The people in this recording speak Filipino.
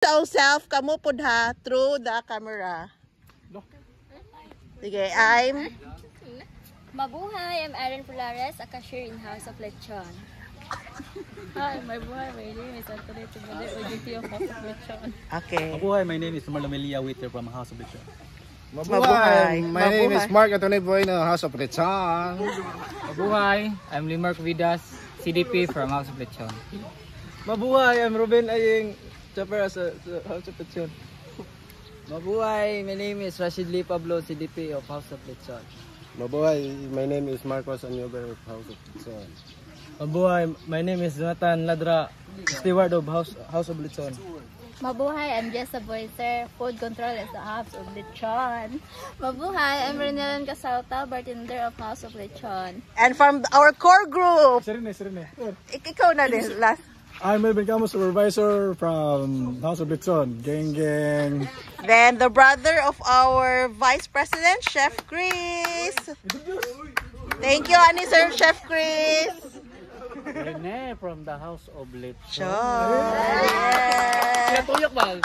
Self, kamo pud ha, through the camera. Sige, I'm... Mabuhay, I'm Aaron Polares, a cashier in House of Lechon. Hi, mabuhay, my name is Antonio Tibade, OGT of House of Lechon. Okay. Mabuhay, my name is Marlo Melia Witter from House of Lechon. Mabuhay. My name is Mark Antonio Bueno, House of Lechon. Mabuhay, I'm Limark Vidas, CDP from House of Lechon. Mabuhay, I'm Ruben Aying, Chopper sa House of Lechon. Mabuhay, my name is Rashid Lee Pablo, CDP of House of Lechon. Mabuhay, my name is Marcos Anyober of House of Lechon. Mabuhay, my name is Jonathan Ladra, Steward of House of Lechon. Mabuhay, I'm Jessa Boyser, food control at the House of Lechon. Mabuhay, I'm Renelan Casalta, bartender of House of Lechon. And from our core group, Serene. ikaw na din, last. I'm Melvin Camus, supervisor from House of Lechon. Gang. Then the brother of our vice president, Chef Chris. Thank you, Ani Sir, Chef Chris. Rene from the House of Lechon. Sure. Yes. Tuyok ba?